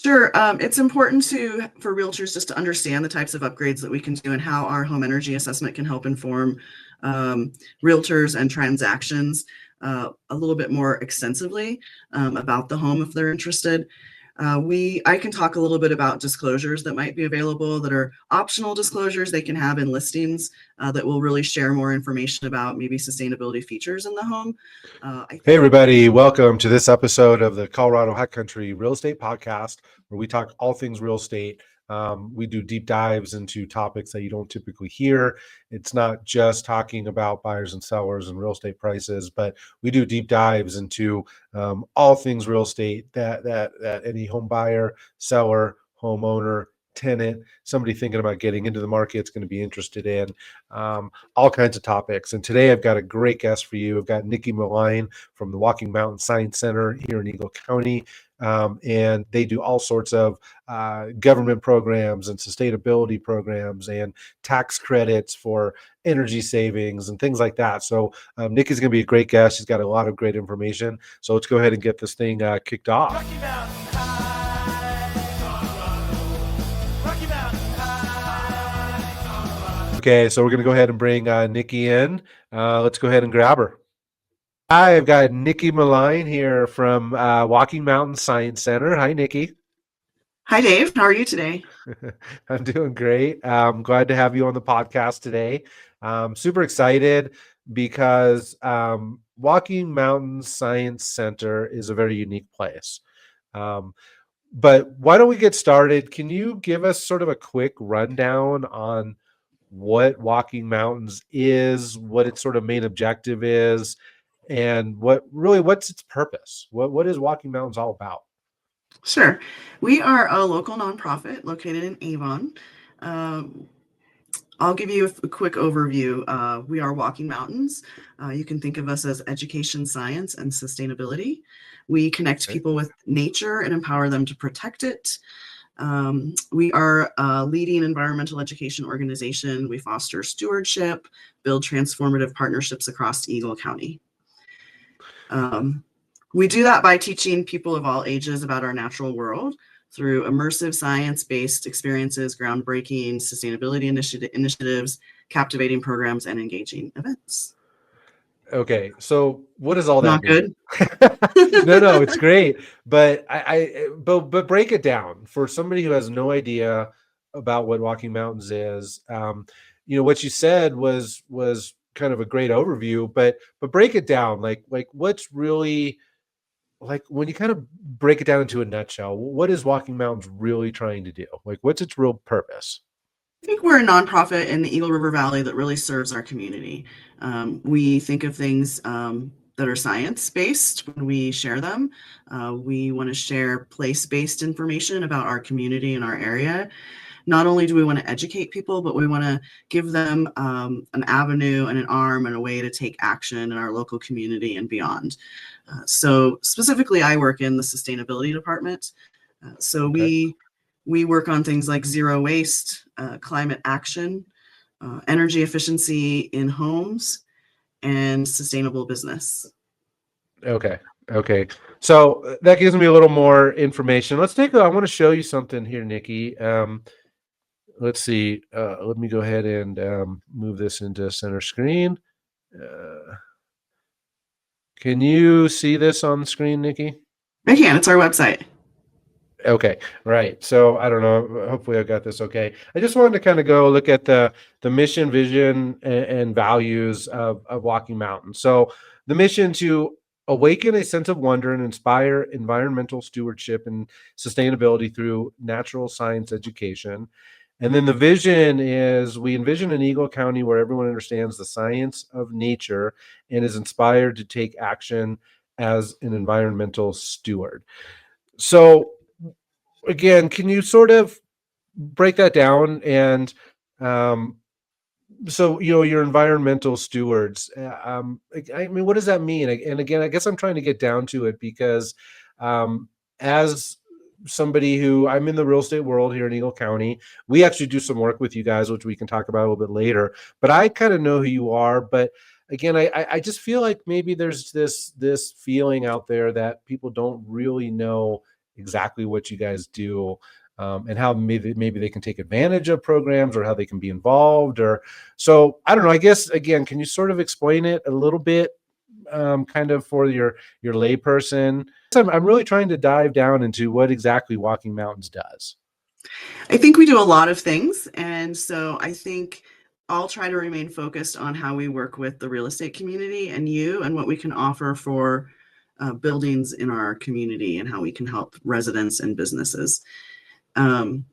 Sure. It's important for realtors just to understand the types of upgrades that we can do and how our home energy assessment can help inform um, realtors and transactions a little bit more extensively about the home if they're interested. I can talk a little bit about disclosures that might be available that are optional disclosures they can have in listings that will really share more information about maybe sustainability features in the home. I Hey, think everybody. Welcome to this episode of the Colorado Hot Country Real Estate Podcast, where we talk all things real estate. We do deep dives into topics that you don't typically hear. It's not just talking about buyers and sellers and real estate prices, but we do deep dives into all things real estate that any home buyer, seller, homeowner, tenant, somebody thinking about getting into the market is going to be interested in. All kinds of topics. And today I've got a great guest for you. I've got Nikki Maline from the Walking Mountain Science Center here in Eagle County. And they do all sorts of government programs and sustainability programs and tax credits for energy savings and things like that. So Nikki's going to be a great guest. She's got a lot of great information. So let's go ahead and get this thing kicked off. Rocky Mountain High, Colorado. Rocky Mountain High, Colorado. Okay, so we're going to go ahead and bring Nikki in. Let's go ahead and grab her. Hi, I've got Nikki Maline here from Walking Mountain Science Center. Hi, Nikki. Hi, Dave. How are you today? I'm doing great. I'm glad to have you on the podcast today. Super excited because Walking Mountain Science Center is a very unique place. But why don't we get started? Can you give us sort of a quick rundown on what Walking Mountains is, what its sort of main objective is, and what's its purpose? What is Walking Mountains all about? Sure. We are a local nonprofit located in Avon. I'll give you a quick overview. We are Walking Mountains. You can think of us as education, science, and sustainability. We connect people with nature and empower them to protect it. We are a leading environmental education organization. We foster stewardship, build transformative partnerships across Eagle County. We do that by teaching people of all ages about our natural world through immersive science-based experiences, groundbreaking sustainability initiatives, captivating programs, and engaging events. Okay, so what does all that Not mean? good? No, it's great, but but break it down for somebody who has no idea about what Walking Mountains is. What you said was kind of a great overview, but break it down, like what's really, like, when you kind of break it down into a nutshell, what is Walking Mountains really trying to do? Like, what's its real purpose? I think we're a nonprofit in the Eagle River Valley that really serves our community. We think of things that are science-based when we share them. We want to share place-based information about our community and our area. Not only do we want to educate people, but we want to give them an avenue and an arm and a way to take action in our local community and beyond. So specifically, I work in the sustainability department. Okay. We work on things like zero waste, climate action, energy efficiency in homes, and sustainable business. Okay. So that gives me a little more information. I want to show you something here, Nikki. Let's see. Let me go ahead and move this into center screen. Can you see this on the screen, Nikki? I can. It's our website. Okay, right. So I don't know. Hopefully I got this okay. I just wanted to kind of go look at the mission, vision, and values of Walking Mountain. So the mission to awaken a sense of wonder and inspire environmental stewardship and sustainability through natural science education. And then the vision is we envision an Eagle County where everyone understands the science of nature and is inspired to take action as an environmental steward. So again, can you sort of break that down? And so, you're environmental stewards. I mean, what does that mean? And again, I guess I'm trying to get down to it because as somebody who I'm in the real estate world here in Eagle County, we actually do some work with you guys, which we can talk about a little bit later. But I kind of know who you are. But again, I just feel like maybe there's this feeling out there that people don't really know exactly what you guys do, and how maybe they can take advantage of programs, or how they can be involved, or so I don't know. I guess again, can you sort of explain it a little bit, kind of for your layperson? I'm really trying to dive down into what exactly Walking Mountains does. I think we do a lot of things. And so I think I'll try to remain focused on how we work with the real estate community and you and what we can offer for buildings in our community and how we can help residents and businesses. Um,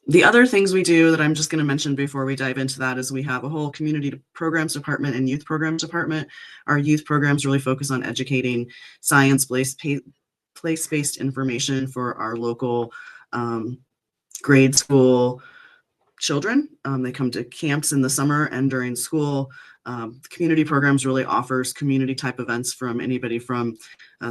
the other things we do that I'm just going to mention before we dive into that is we have a whole community programs department and youth programs department. Our youth programs really focus on educating place-based information for our local grade school children. They come to camps in the summer and during school. Community programs really offers community type events from anybody from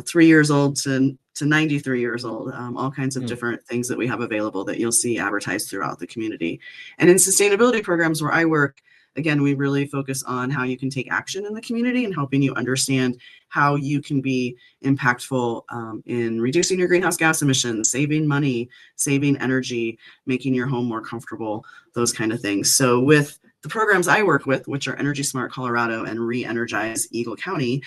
3 years old to 93 years old, all kinds of different things that we have available that you'll see advertised throughout the community. And in sustainability programs where I work, again, we really focus on how you can take action in the community and helping you understand how you can be impactful in reducing your greenhouse gas emissions, saving money, saving energy, making your home more comfortable, those kind of things. So with the programs I work with, which are Energy Smart Colorado and Re-Energize Eagle County,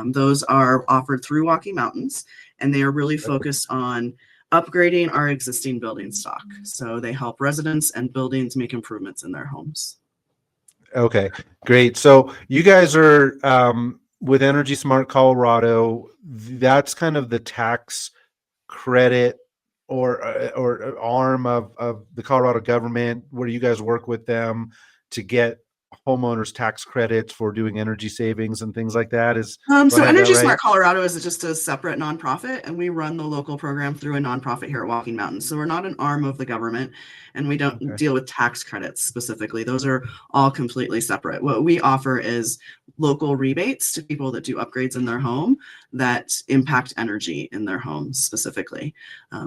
those are offered through Walking Mountains, and they are really focused on upgrading our existing building stock. So they help residents and buildings make improvements in their homes. Okay, great. So you guys are with Energy Smart Colorado. That's kind of the tax credit or arm of the Colorado government, where you guys work with them to get homeowners tax credits for doing energy savings and things like that. Do I So have that Energy right? Smart Colorado is just a separate nonprofit, and we run the local program through a nonprofit here at Walking Mountains. So we're not an arm of the government, and we don't Okay. deal with tax credits specifically. Those are all completely separate. What we offer is local rebates to people that do upgrades in their home that impact energy in their home specifically.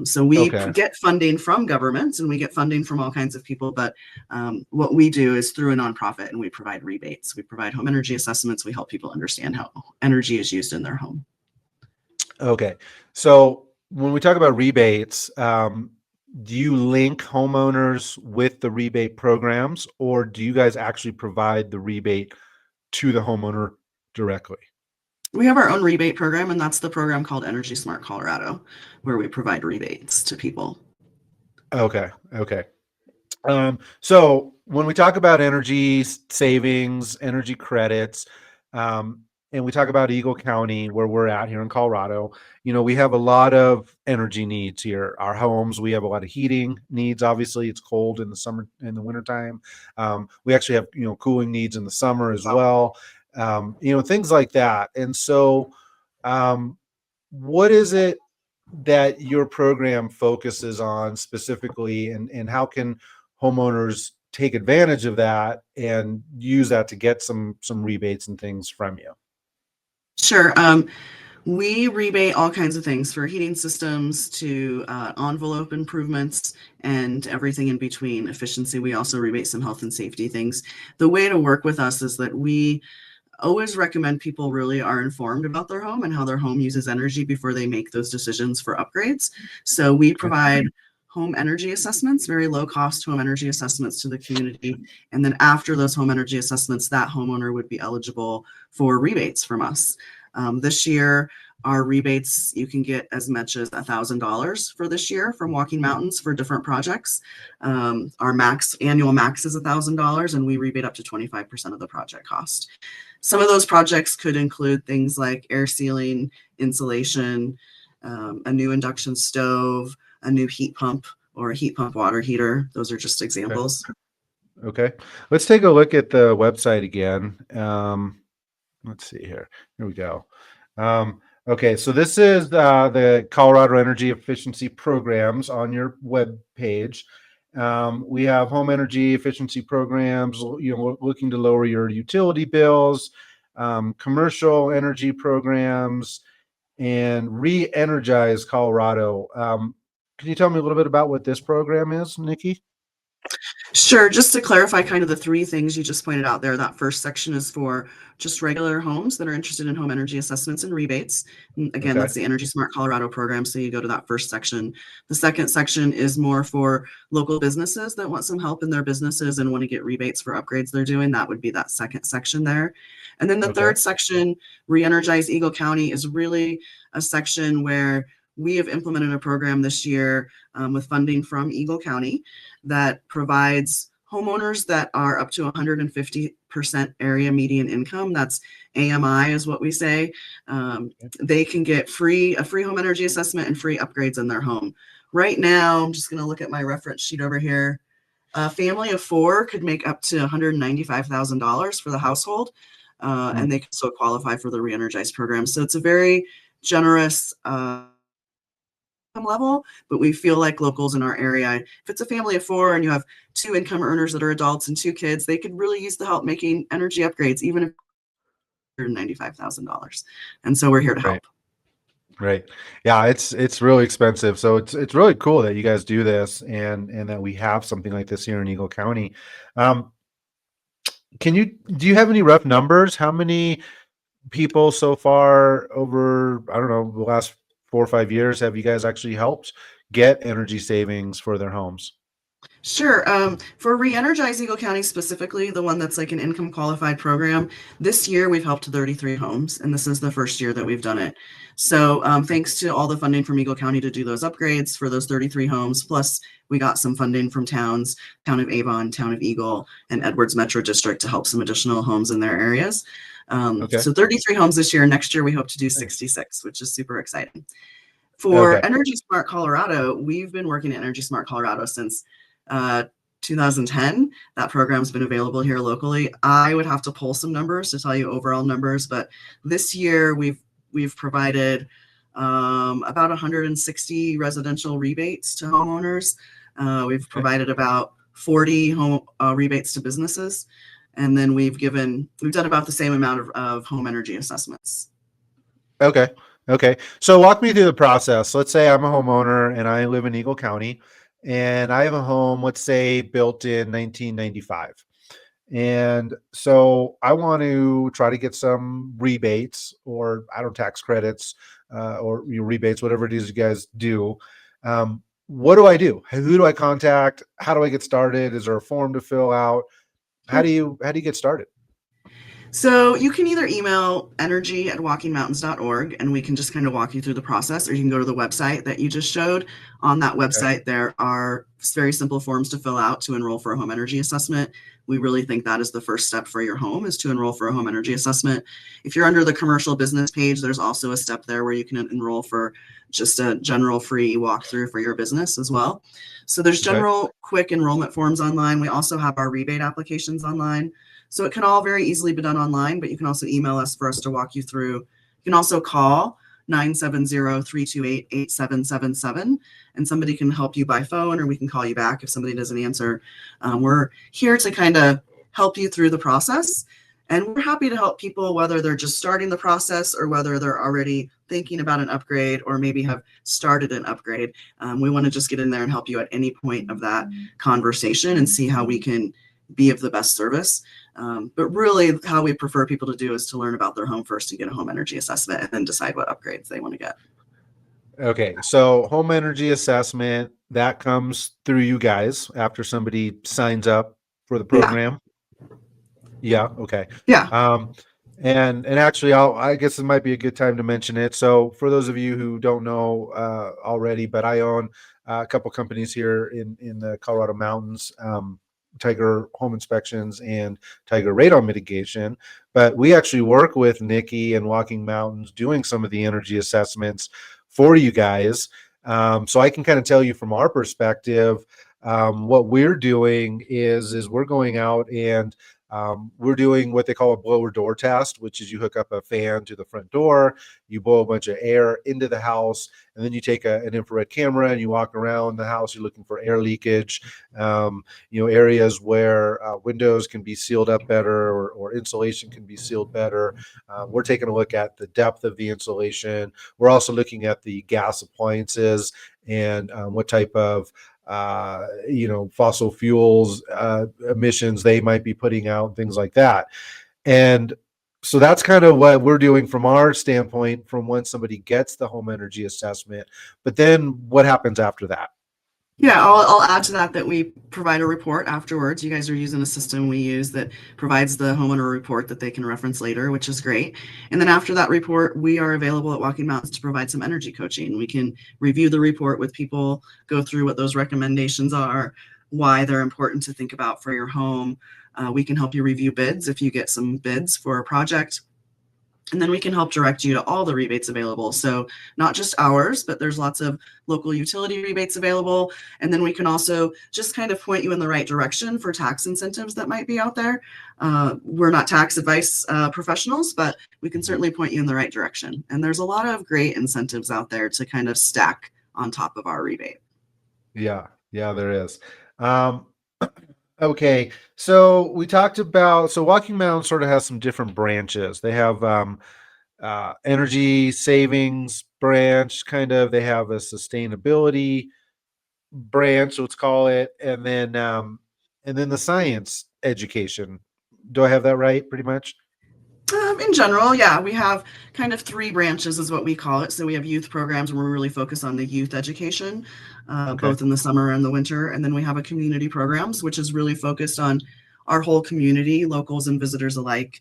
So we Okay. get funding from governments, and we get funding from all kinds of people, but what we do is through a nonprofit, and we provide rebates. We provide home energy assessments. We help people understand how energy is used in their home. Okay. So when we talk about rebates, do you link homeowners with the rebate programs, or do you guys actually provide the rebate to the homeowner directly? We have our own rebate program, and that's the program called Energy Smart Colorado, where we provide rebates to people. Okay. Okay. So when we talk about energy savings, energy credits, and we talk about Eagle County, where we're at here in Colorado, we have a lot of energy needs here. Our homes, we have a lot of heating needs. Obviously, it's cold in the summer, in the wintertime. We actually have, cooling needs in the summer as well. Things like that. And so, what is it that your program focuses on specifically, and how can homeowners take advantage of that and use that to get some rebates and things from you? Sure. We rebate all kinds of things for heating systems to envelope improvements and everything in between. Efficiency, we also rebate some health and safety things. The way to work with us is that we always recommend people really are informed about their home and how their home uses energy before they make those decisions for upgrades. So we provide home energy assessments, very low cost home energy assessments to the community. And then after those home energy assessments, that homeowner would be eligible for rebates from us. This year, our rebates, you can get as much as $1,000 for this year from Walking Mountains for different projects. Our annual max is $1,000, and we rebate up to 25% of the project cost. Some of those projects could include things like air sealing, insulation, a new induction stove, a new heat pump, or a heat pump water heater. Those are just examples. Okay. Let's take a look at the website again. Let's see here. Here we go. Okay, so this is the Colorado Energy Efficiency Programs on your web page. We have home energy efficiency programs, looking to lower your utility bills, commercial energy programs, and Re-Energize Colorado. Can you tell me a little bit about what this program is, Nikki? Sure. Just to clarify kind of the three things you just pointed out there, that first section is for just regular homes that are interested in home energy assessments and rebates. And again, Okay. that's the Energy Smart Colorado program. So you go to that first section. The second section is more for local businesses that want some help in their businesses and want to get rebates for upgrades they're doing. That would be that second section there. And then the Okay. third section, Re-Energize Eagle County, is really a section where we have implemented a program this year with funding from Eagle County that provides homeowners that are up to 150% area median income. That's AMI is what we say. They can get a free home energy assessment and free upgrades in their home. Right now, I'm just going to look at my reference sheet over here. A family of four could make up to $195,000 for the household, Hmm. and they can still qualify for the Re-Energize program. So it's a very generous level, but we feel like locals in our area, if it's a family of four and you have two income earners that are adults and two kids, they could really use the help making energy upgrades, even if $195,000. And so we're here to Right. help. Right. Yeah, it's really expensive. So it's really cool that you guys do this and that we have something like this here in Eagle County. Um, do you have any rough numbers? How many people so far over, I don't know, the last 4 or 5 years have you guys actually helped get energy savings for their homes? Sure. For Re-Energize Eagle County specifically, the one that's like an income qualified program, this year we've helped 33 homes, and this is the first year that we've done it. So thanks to all the funding from Eagle County to do those upgrades for those 33 homes, plus we got some funding from towns, Town of Avon, Town of Eagle, and Edwards Metro District to help some additional homes in their areas. Okay. So 33 homes this year. Next year we hope to do Nice. 66, which is super exciting. For Okay. Energy Smart Colorado, we've been working at Energy Smart Colorado since uh, 2010. That program's been available here locally. I would have to pull some numbers to tell you overall numbers, but this year we've provided about 160 residential rebates to homeowners. We've Okay. provided about 40 home rebates to businesses, and then we've done about the same amount of home energy assessments. Okay. Okay. So walk me through the process. Let's say I'm a homeowner and I live in Eagle County and I have a home, let's say built in 1995. And so I want to try to get some rebates or I don't know, tax credits or rebates, whatever it is you guys do. What do I do? Who do I contact? How do I get started? Is there a form to fill out? How do you get started? So you can either email energy@walkingmountains.org and we can just kind of walk you through the process, or you can go to the website that you just showed. On that Okay. website, there are very simple forms to fill out to enroll for a home energy assessment. We really think that is the first step for your home, is to enroll for a home energy assessment. If you're under the commercial business page, there's also a step there where you can enroll for just a general free walkthrough for your business as well. So there's Okay. general quick enrollment forms online. We also have our rebate applications online. So it can all very easily be done online, but you can also email us for us to walk you through. You can also call 970-328-8777, and somebody can help you by phone, or we can call you back if somebody doesn't answer. We're here to kind of help you through the process. And we're happy to help people, whether they're just starting the process or whether they're already thinking about an upgrade or maybe have started an upgrade. We want to just get in there and help you at any point of that conversation and see how we can be of the best service. But really, how we prefer people to do is to learn about their home first and get a home energy assessment and then decide what upgrades they want to get. Okay. So home energy assessment that comes through you guys after somebody signs up for the Yeah. program. Yeah. Okay. Yeah. Um, and actually, I guess it might be a good time to mention it. So for those of you who don't know already, but I own a couple companies here in the Colorado Mountains, Tiger Home Inspections and Tiger Radon Mitigation. But we actually work with Nikki and Walking Mountains doing some of the energy assessments for you guys. So I can kind of tell you from our perspective, what we're doing is we're going out and we're doing what they call a blower door test, which is you hook up a fan to the front door, you blow a bunch of air into the house, and then you take an infrared camera and you walk around the house. You're looking for air leakage, areas where windows can be sealed up better or insulation can be sealed better. We're taking a look at the depth of the insulation. We're also looking at the gas appliances and what type of fossil fuels emissions they might be putting out, things like that. And so that's kind of what we're doing from our standpoint from when somebody gets the home energy assessment. But then what happens after that? Yeah, I'll add to that we provide a report afterwards. You guys are using a system we use that provides the homeowner report that they can reference later, which is great. And then after that report, we are available at Walking Mountains to provide some energy coaching. We can review the report with people, go through what those recommendations are, why they're important to think about for your home. We can help you review bids if you get some bids for a project. And then we can help direct you to all the rebates available. So not just ours, but there's lots of local utility rebates available. And then we can also just kind of point you in the right direction for tax incentives that might be out there. We're not tax advice professionals, but we can certainly point you in the right direction. And there's a lot of great incentives out there to kind of stack on top of our rebate. Yeah, there is. Okay, so we talked about, so Walking Mountain sort of has some different branches. They have energy savings branch, kind of. They have a sustainability branch, let's call it, and then the science education. Do I have that right? Pretty much. In general, yeah, we have kind of three branches, is what we call it. So we have youth programs where we really focus on the youth education, Okay. both in the summer and the winter. And then we have a community programs, which is really focused on our whole community, locals and visitors alike.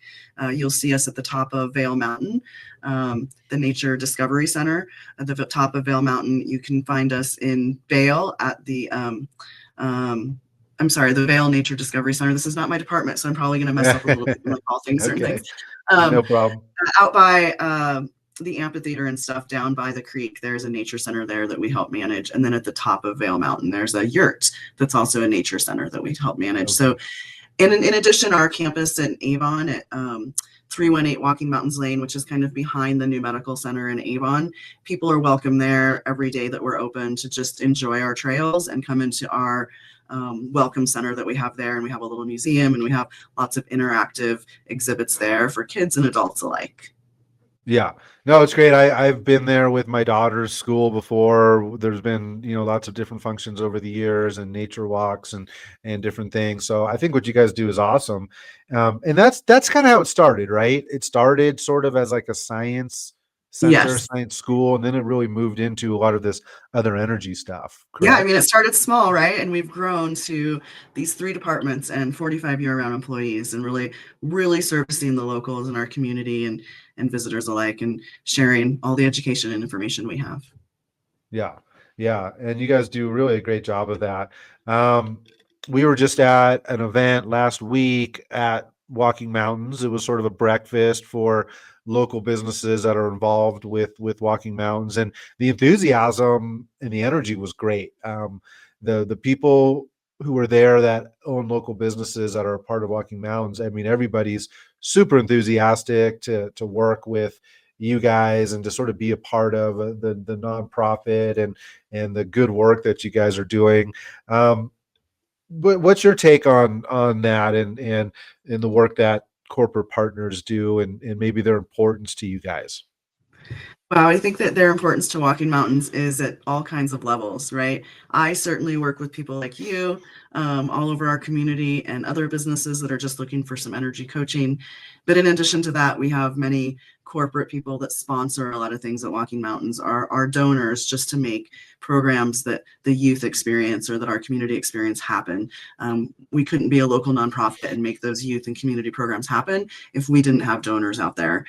You'll see us at the top of Vail Mountain, the Nature Discovery Center. At the top of Vail Mountain, you can find us in Vail at the the Vail Nature Discovery Center. This is not my department, so I'm probably going to mess up a little bit, like all things, certain Okay. things. No problem. Out by the amphitheater and stuff, down by the creek, there's a nature center there that we help manage. And then at the top of Vail Mountain, there's a yurt that's also a nature center that we help manage. Okay. So, and in addition, our campus in Avon at 318 Walking Mountains Lane, which is kind of behind the new medical center in Avon, people are welcome there every day that we're open to just enjoy our trails and come into our welcome center that we have there. And we have a little museum and we have lots of interactive exhibits there for kids and adults alike. Yeah, no, it's great. I've been there with my daughter's school before. There's been, lots of different functions over the years and nature walks and different things. So I think what you guys do is awesome. And that's kind of how it started, right? It started sort of as like a science center, Yes. science school, and then it really moved into a lot of this other energy stuff. Yeah, I Correct? mean, it started small, right? And we've grown to these 3 departments and 45 year-round employees, and really, really servicing the locals in our community and visitors alike, and sharing all the education and information we have. Yeah, and you guys do really a great job of that. We were just at an event last week at Walking Mountains. It was sort of a breakfast for local businesses that are involved with Walking Mountains, and the enthusiasm and the energy was great. The people who were there that own local businesses that are a part of Walking Mountains, I mean, everybody's super enthusiastic to work with you guys and to sort of be a part of the nonprofit and the good work that you guys are doing. But what's your take on that and the work that corporate partners do and maybe their importance to you guys? Wow, I think that their importance to Walking Mountains is at all kinds of levels, right? I certainly work with people like you all over our community and other businesses that are just looking for some energy coaching. But in addition to that, we have many corporate people that sponsor a lot of things at Walking Mountains, are donors just to make programs that the youth experience or that our community experience happen. We couldn't be a local nonprofit and make those youth and community programs happen if we didn't have donors out there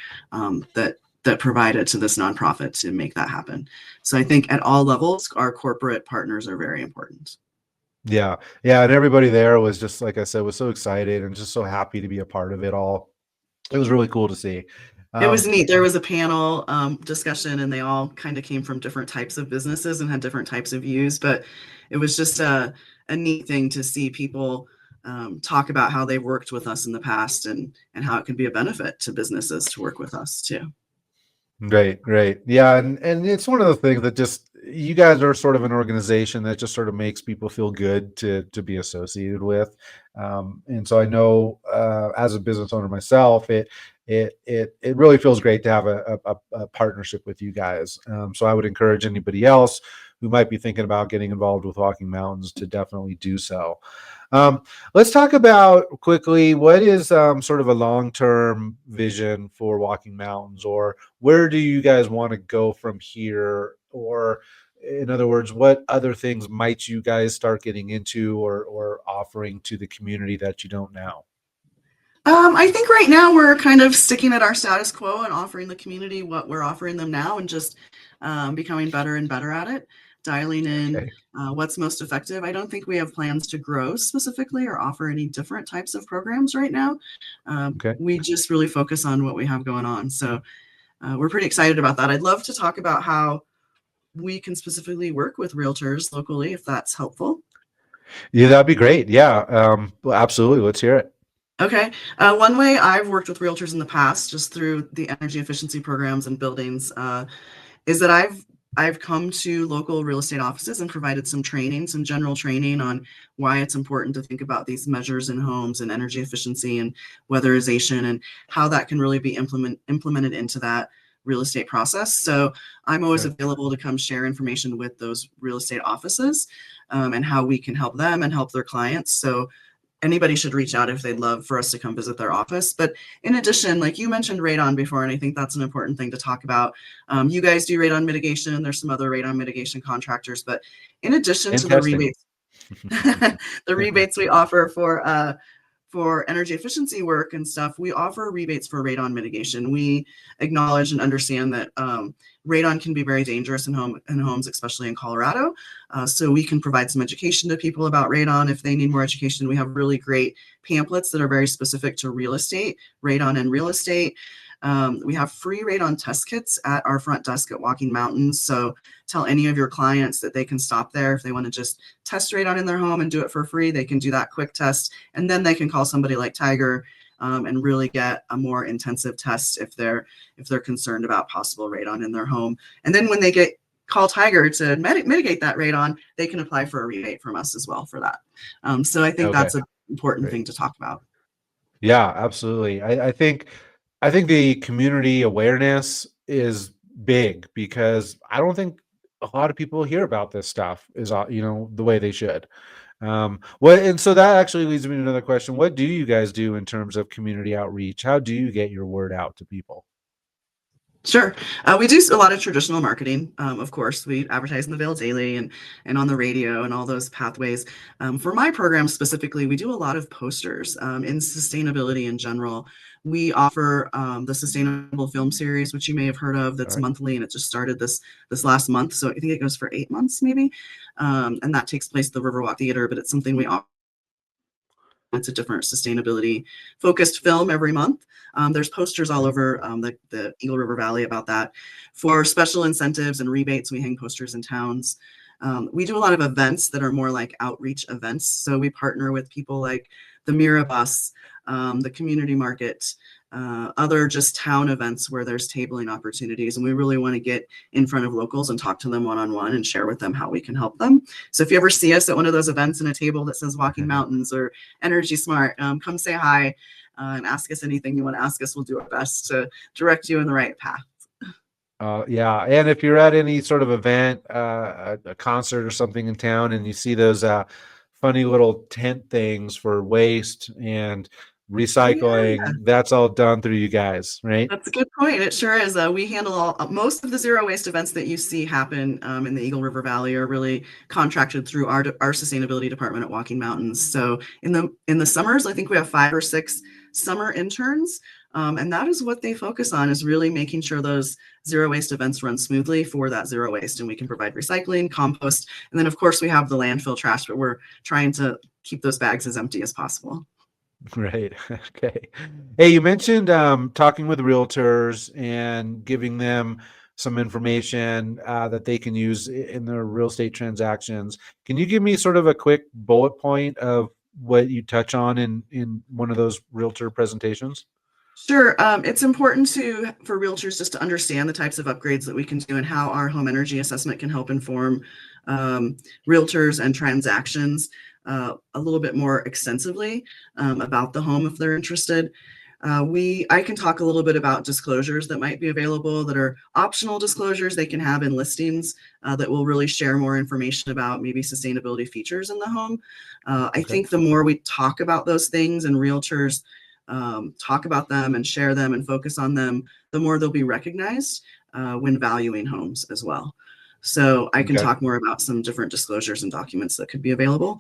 that provided to this nonprofit to make that happen. So I think at all levels, our corporate partners are very important. Yeah, and everybody there was just, like I said, was so excited and just so happy to be a part of it all. It was really cool to see. It was neat. There was a panel discussion, and they all kind of came from different types of businesses and had different types of views. But it was just a neat thing to see people talk about how they've worked with us in the past and how it can be a benefit to businesses to work with us too. Great. Yeah, and it's one of the things that just, you guys are sort of an organization that just sort of makes people feel good to be associated with. And so I know as a business owner myself, it really feels great to have a partnership with you guys. So I would encourage anybody else who might be thinking about getting involved with Walking Mountains to definitely do so. Let's talk about quickly, what is sort of a long-term vision for Walking Mountains, or where do you guys want to go from here? Or in other words, what other things might you guys start getting into or offering to the community that you don't now? I think right now we're kind of sticking at our status quo and offering the community what we're offering them now, and just becoming better and better at it, dialing in Okay. what's most effective. I don't think we have plans to grow specifically or offer any different types of programs right now. Okay. We just really focus on what we have going on. So we're pretty excited about that. I'd love to talk about how we can specifically work with realtors locally, if that's helpful. Yeah, that'd be great. Yeah. Well, absolutely. Let's hear it. Okay. One way I've worked with realtors in the past, just through the energy efficiency programs and buildings, is that I've come to local real estate offices and provided some training, some general training on why it's important to think about these measures in homes and energy efficiency and weatherization, and how that can really be implemented into that real estate process. So I'm always Okay. available to come share information with those real estate offices, and how we can help them and help their clients. So anybody should reach out if they'd love for us to come visit their office. But in addition, like you mentioned radon before, and I think that's an important thing to talk about. You guys do radon mitigation, and there's some other radon mitigation contractors. But in addition And to the testing. rebates, the rebates we offer for energy efficiency work and stuff, we offer rebates for radon mitigation. We acknowledge and understand that radon can be very dangerous in homes, especially in Colorado. So we can provide some education to people about radon if they need more education. We have really great pamphlets that are very specific to real estate, radon and real estate. We have free radon test kits at our front desk at Walking Mountains. So tell any of your clients that they can stop there if they want to just test radon in their home and do it for free. They can do that quick test, and then they can call somebody like Tiger and really get a more intensive test if they're concerned about possible radon in their home. And then when they call Tiger to mitigate that radon, they can apply for a rebate from us as well for that. So I think Okay. that's an important Great. thing to talk about. Yeah, absolutely. I think the community awareness is big, because I don't think a lot of people hear about this stuff is the way they should. And so that actually leads me to another question. What do you guys do in terms of community outreach? How do you get your word out to people? Sure. We do a lot of traditional marketing. Of course, we advertise in the Vale Daily and on the radio and all those pathways. For my program specifically, we do a lot of posters in sustainability in general. We offer the Sustainable Film Series, which you may have heard of, All that's right. monthly, and it just started this last month. So I think it goes for 8 months maybe. And that takes place at the Riverwalk Theater, but it's something we offer. It's a different sustainability focused film every month. There's posters all Mhm. over the Eagle River Valley about that. For special incentives and rebates, we hang posters in towns. We do a lot of events that are more like outreach events. So we partner with people like the Mira Bus, the community market, other just town events where there's tabling opportunities. And we really want to get in front of locals and talk to them one-on-one and share with them how we can help them. So if you ever see us at one of those events in a table that says Walking Mountains or Energy Smart, come say hi and ask us anything you want to ask us. We'll do our best to direct you in the right path. Yeah, and if you're at any sort of event, a concert or something in town, and you see those funny little tent things for waste and Oh yeah, recycling, that's all done through you guys, right? that's a good point. It sure is. We handle most of the zero waste events that you see happen in the Eagle River Valley are really contracted through our sustainability department at Walking Mountains. So in the summers, I think we have 5 or 6 summer interns, and that is what they focus on, is really making sure those zero waste events run smoothly for that zero waste, and we can provide recycling, compost, and then of course we have the landfill trash, but we're trying to keep those bags as empty as possible. Right. Okay. Hey, you mentioned talking with realtors and giving them some information that they can use in their real estate transactions. Can you give me sort of a quick bullet point of what you touch on in one of those realtor presentations? Sure. It's important for realtors just to understand the types of upgrades that we can do and how our home energy assessment can help inform realtors and transactions a little bit more extensively about the home if they're interested. I can talk a little bit about disclosures that might be available that are optional disclosures they can have in listings that will really share more information about maybe sustainability features in the home. I Okay. think the more we talk about those things and realtors talk about them and share them and focus on them, the more they'll be recognized when valuing homes as well. So I can Okay. talk more about some different disclosures and documents that could be available.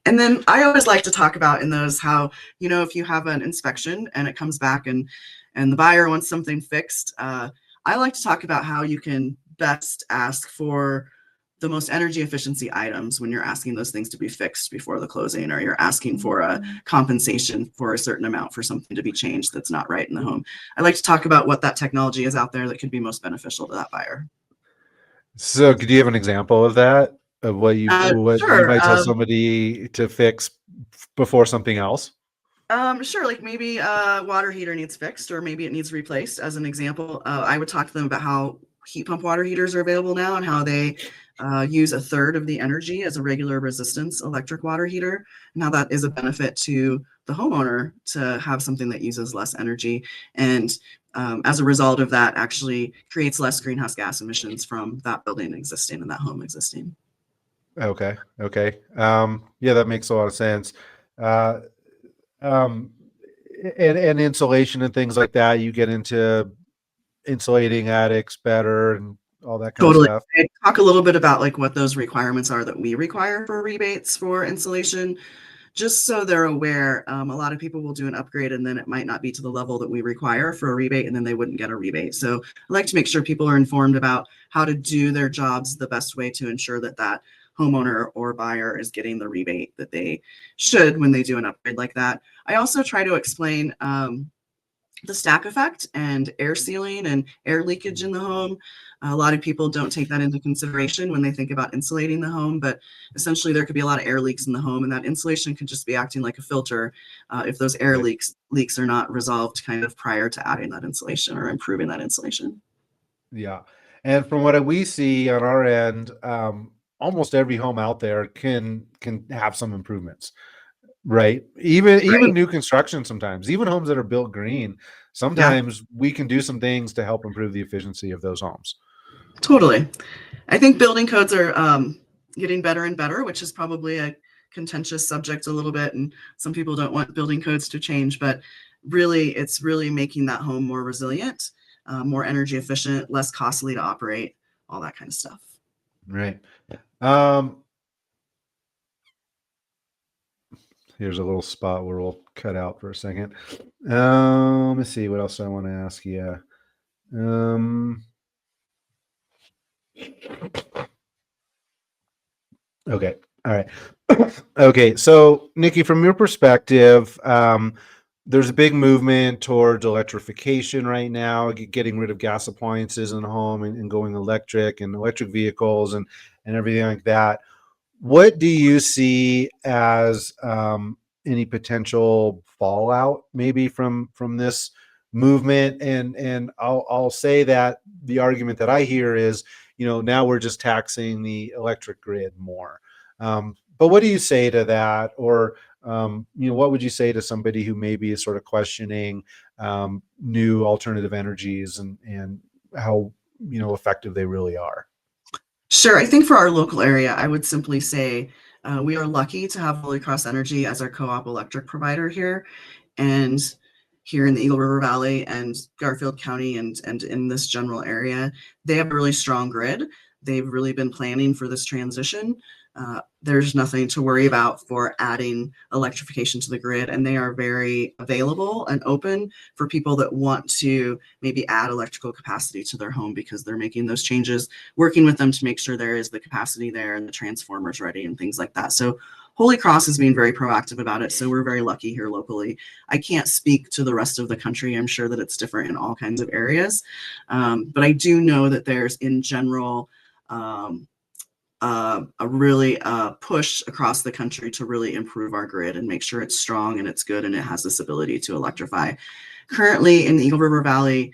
And then I always like to talk about in those how, if you have an inspection and it comes back and the buyer wants something fixed, I like to talk about how you can best ask for the most energy efficiency items when you're asking those things to be fixed before the closing, or you're asking for a compensation for a certain amount for something to be changed that's not right in the home. I like to talk about what that technology is out there that could be most beneficial to that buyer. So could you have an example of that, of what you Sure. might tell somebody to fix before something else? Sure. Like maybe a water heater needs fixed, or maybe it needs replaced. As an example, I would talk to them about how heat pump water heaters are available now and how they use a third of the energy as a regular resistance electric water heater, and how that is a benefit to the homeowner to have something that uses less energy. And as a result of that, actually creates less greenhouse gas emissions from that building existing and that home existing. Okay. Okay. Yeah, that makes a lot of sense. Uh, um, and insulation and things like that, you get into insulating attics better and all that kind of Totally. stuff. I talk a little bit about like what those requirements are that we require for rebates for insulation, just so they're aware. A lot of people will do an upgrade and then it might not be to the level that we require for a rebate, and then they wouldn't get a rebate. So I like to make sure people are informed about how to do their jobs the best way to ensure that that homeowner or buyer is getting the rebate that they should when they do an upgrade like that. I also try to explain the stack effect and air sealing and air leakage in the home. A lot of people don't take that into consideration when they think about insulating the home, but essentially there could be a lot of air leaks in the home, and that insulation could just be acting like a filter if those air Right. leaks are not resolved kind of prior to adding that insulation or improving that insulation. Yeah. And from what we see on our end, almost every home out there can have some improvements. Right. Even Right. new construction sometimes, even homes that are built green, Yeah, sometimes we can do some things to help improve the efficiency of those homes. totally. I think building codes are getting better and better, which is probably a contentious subject a little bit. And some people don't want building codes to change, but really, it's really making that home more resilient, more energy efficient, less costly to operate, all that kind of stuff. Right. Um, Here's a little spot where we'll cut out for a second. Let me see what else I want to ask you. Um, okay. All right. Okay. So, Nikki, from your perspective, there's a big movement towards electrification right now, getting rid of gas appliances in the home and going electric and electric vehicles and everything like that. What do you see as any potential fallout maybe from this movement? And I'll say that the argument that I hear is, now we're just taxing the electric grid more. But what do you say to that? Or what would you say to somebody who maybe is sort of questioning new alternative energies and how effective they really are? Sure. I think for our local area, I would simply say we are lucky to have Holy Cross Energy as our co-op electric provider here. And here in the Eagle River Valley and Garfield County and in this general area, they have a really strong grid. They've really been planning for this transition. There's nothing to worry about for adding electrification to the grid, and they are very available and open for people that want to maybe add electrical capacity to their home because they're making those changes, working with them to make sure there is the capacity there and the transformers ready and things like that. So Holy Cross is being very proactive about it. So we're very lucky here locally. I can't speak to the rest of the country. I'm sure that it's different in all kinds of areas. But I do know that there's in general a really push across the country to really improve our grid and make sure it's strong and it's good and it has this ability to electrify. Currently in the Eagle River Valley,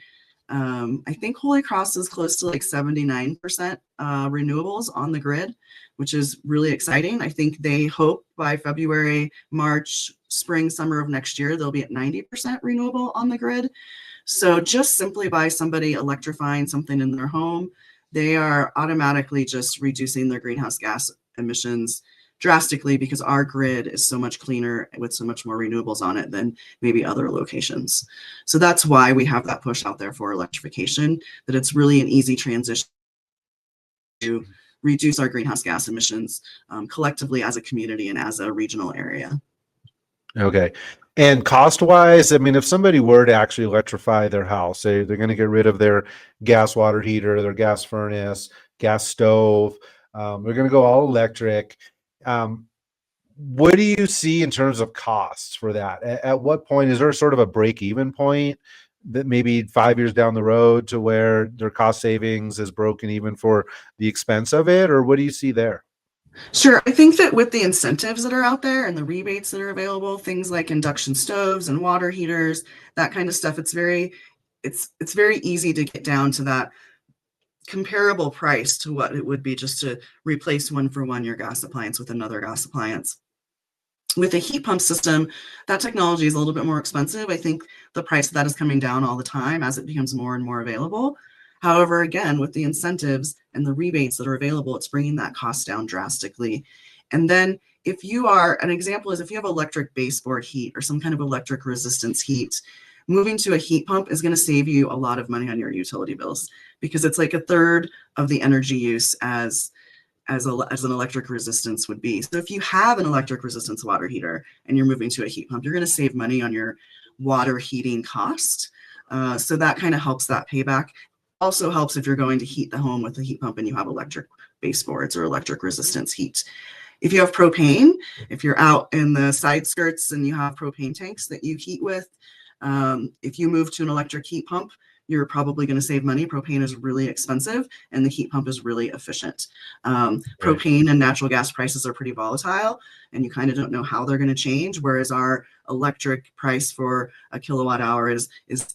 I think Holy Cross is close to like 79% renewables on the grid, which is really exciting. I think they hope by February, March, spring, summer of next year, they'll be at 90% renewable on the grid. So just simply by somebody electrifying something in their home, they are automatically just reducing their greenhouse gas emissions drastically because our grid is so much cleaner with so much more renewables on it than maybe other locations. So that's why we have that push out there for electrification, that it's really an easy transition to reduce our greenhouse gas emissions collectively as a community and as a regional area. Okay. And cost wise, I mean, if somebody were to actually electrify their house, say they're going to get rid of their gas water heater, their gas furnace, gas stove, they're going to go all electric. Um, what do you see in terms of costs for that? At what point is there sort of a break even point that maybe 5 years down the road to where their cost savings is broken even for the expense of it? Or what do you see there? Sure. I think that with the incentives that are out there and the rebates that are available, things like induction stoves and water heaters, that kind of stuff, it's very easy to get down to that comparable price to what it would be just to replace one for one your gas appliance with another gas appliance. With a heat pump system, that technology is a little bit more expensive. I think the price of that is coming down all the time as it becomes more and more available. However, again, with the incentives and the rebates that are available, it's bringing that cost down drastically. And then if you are, an example is if you have electric baseboard heat or some kind of electric resistance heat, moving to a heat pump is going to save you a lot of money on your utility bills because it's like a third of the energy use as an electric resistance would be. So if you have an electric resistance water heater and you're moving to a heat pump, you're going to save money on your water heating cost. So that kind of helps that payback. Also helps if you're going to heat the home with a heat pump and you have electric baseboards or electric resistance heat. If you have propane, if you're out in the side skirts and you have propane tanks that you heat with, if you move to an electric heat pump, you're probably going to save money. Propane is really expensive and the heat pump is really efficient. Propane and natural gas prices are pretty volatile and you kind of don't know how they're going to change, whereas our electric price for a kilowatt hour is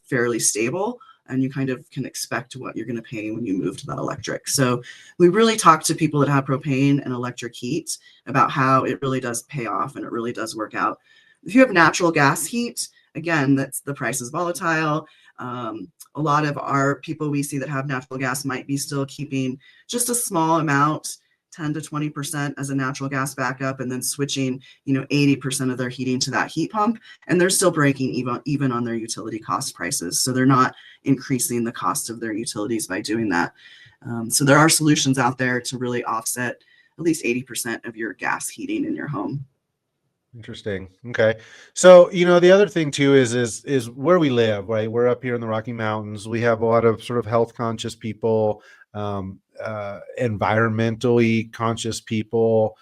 fairly stable and you kind of can expect what you're going to pay when you move to that electric. So we really talk to people that have propane and electric heat about how it really does pay off and it really does work out. If you have natural gas heat, again, that's the price is volatile. A lot of our people we see that have natural gas might be still keeping just a small amount, 10 to 20% as a natural gas backup, and then switching, 80% of their heating to that heat pump. And they're still breaking even on their utility cost prices. So they're not increasing the cost of their utilities by doing that. So there are solutions out there to really offset at least 80% of your gas heating in your home. Interesting. Okay. So, the other thing too is where we live, right? We're up here in the Rocky Mountains. We have a lot of sort of health conscious people, environmentally conscious people,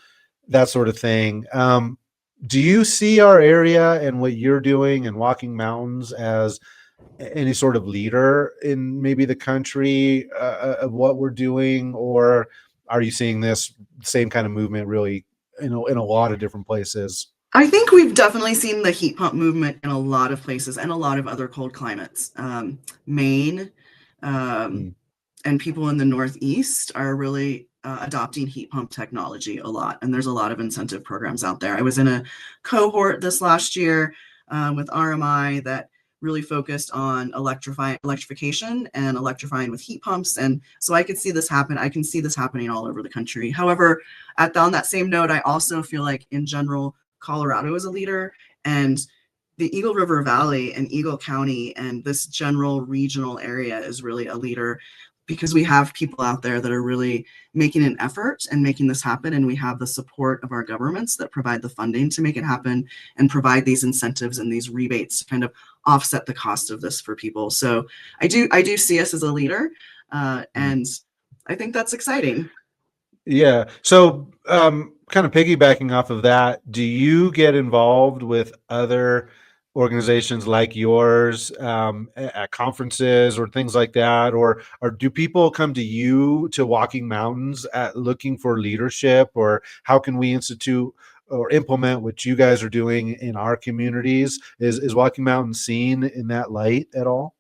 that sort of thing. Do you see our area and what you're doing and walking mountains as any sort of leader in maybe the country of what we're doing, or are you seeing this same kind of movement really, in a lot of different places? I think we've definitely seen the heat pump movement in a lot of places and a lot of other cold climates. Maine Mm. and people in the Northeast are really adopting heat pump technology a lot. And there's a lot of incentive programs out there. I was in a cohort this last year with RMI that really focused on electrification and electrifying with heat pumps. And so I could see this happen. I can see this happening all over the country. However, on that same note, I also feel like in general, Colorado is a leader, and the Eagle River Valley and Eagle County and this general regional area is really a leader because we have people out there that are really making an effort and making this happen. And we have the support of our governments that provide the funding to make it happen and provide these incentives and these rebates to kind of offset the cost of this for people. So I do see us as a leader, and I think that's exciting. Yeah. So, kind of piggybacking off of that, do you get involved with other organizations like yours, at conferences or things like that, or do people come to you to Walking Mountains at looking for leadership, or how can we institute or implement what you guys are doing in our communities? Is Walking Mountains seen in that light at all?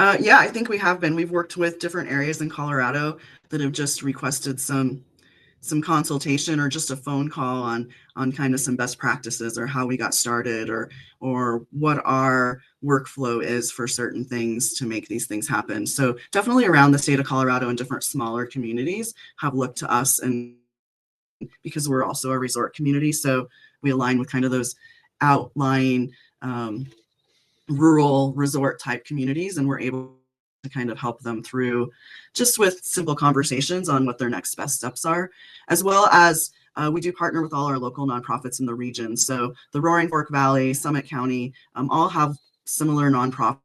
Yeah, I think we have been. We've worked with different areas in Colorado that have just requested some consultation or just a phone call on kind of some best practices or how we got started or what our workflow is for certain things to make these things happen. So definitely around the state of Colorado and different smaller communities have looked to us, and because we're also a resort community, so we align with kind of those outlying um, rural resort type communities, and we're able to kind of help them through just with simple conversations on what their next best steps are, as well as we do partner with all our local nonprofits in the region. So the Roaring Fork Valley, Summit County, all have similar nonprofits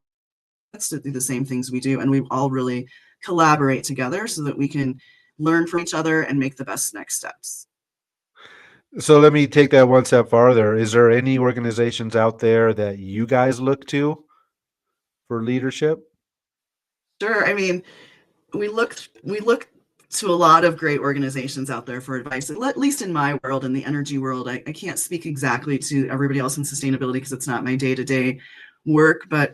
that do the same things we do, and we all really collaborate together so that we can learn from each other and make the best next steps. So let me take that one step farther. Is there any organizations out there that you guys look to for leadership? Sure. I mean, we look to a lot of great organizations out there for advice, at least in my world, in the energy world. I can't speak exactly to everybody else in sustainability because it's not my day-to-day work, but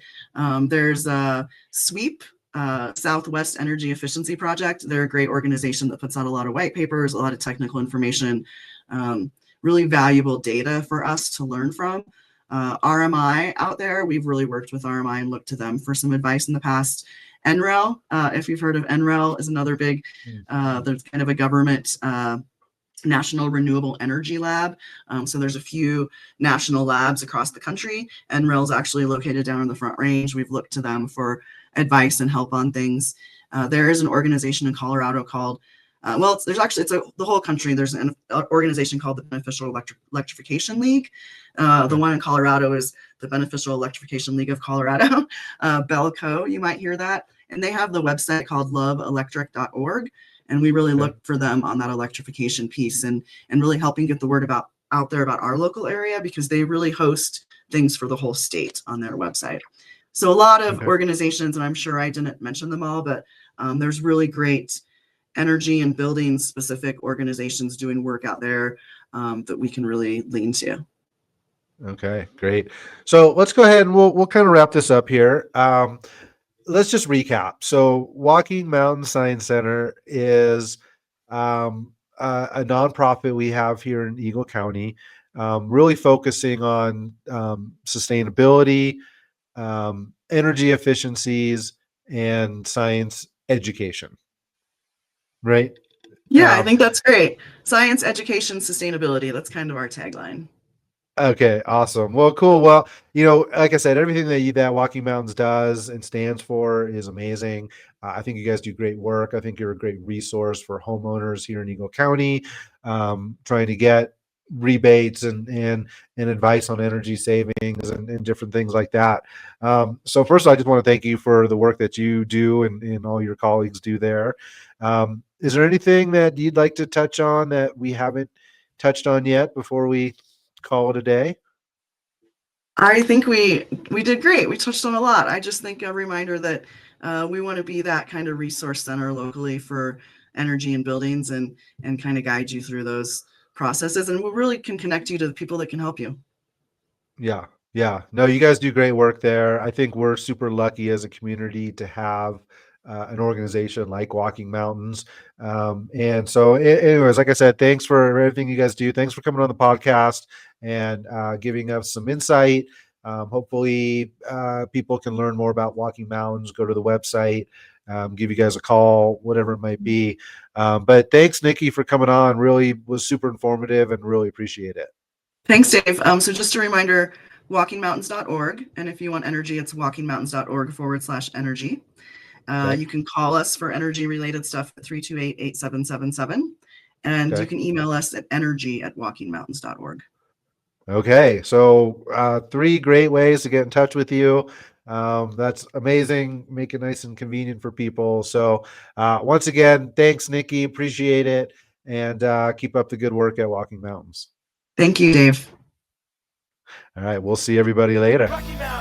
there's a sweep, Southwest Energy Efficiency Project. They're a great organization that puts out a lot of white papers, a lot of technical information, um, really valuable data for us to learn from. RMI out there, we've really worked with RMI and looked to them for some advice in the past. NREL, if you've heard of NREL, is another big, there's kind of a government National Renewable Energy Lab. So there's a few national labs across the country. NREL is actually located down in the Front Range. We've looked to them for advice and help on things. There is an organization in Colorado called, the whole country. There's an organization called the Beneficial Electrification League. The one in Colorado is the Beneficial Electrification League of Colorado, BELCO, you might hear that. And they have the website called loveelectric.org. And we really look for them on that electrification piece and really helping get the word out there about our local area, because they really host things for the whole state on their website. So a lot of organizations, and I'm sure I didn't mention them all, but there's really great energy and building specific organizations doing work out there that we can really lean to. Okay, great. So let's go ahead and we'll kind of wrap this up here. Let's just recap. So Walking Mountain Science Center is a nonprofit we have here in Eagle County, really focusing on sustainability, energy efficiencies, and science education. Right? Yeah, I think that's great. Science, education, sustainability. That's kind of our tagline. Okay, awesome. Well, cool. Well, like I said, everything that Walking Mountains does and stands for is amazing. I think you guys do great work. I think you're a great resource for homeowners here in Eagle County, trying to get rebates and advice on energy savings and different things like that. So first, I just want to thank you for the work that you do and all your colleagues do there. Is there anything that you'd like to touch on that we haven't touched on yet before we call it a day? I think we did great. We touched on a lot. I just think a reminder that we want to be that kind of resource center locally for energy and buildings and kind of guide you through those processes. And we really can connect you to the people that can help you. Yeah. Yeah. No, you guys do great work there. I think we're super lucky as a community to have an organization like Walking Mountains. And so, anyways, like I said, thanks for everything you guys do. Thanks for coming on the podcast and giving us some insight. Hopefully, people can learn more about Walking Mountains, go to the website, give you guys a call, whatever it might be. But thanks, Nikki, for coming on. Really was super informative and really appreciate it. Thanks, Dave. So just a reminder, walkingmountains.org. And if you want energy, it's walkingmountains.org/energy. You can call us for energy related stuff at 328-8777. And you can email us at energy@walkingmountains.org. Okay, so 3 great ways to get in touch with you. That's amazing. Make it nice and convenient for people. So once again, thanks, Nikki. Appreciate it. And keep up the good work at Walking Mountains. Thank you, Dave. All right, we'll see everybody later. Rocky Mountain.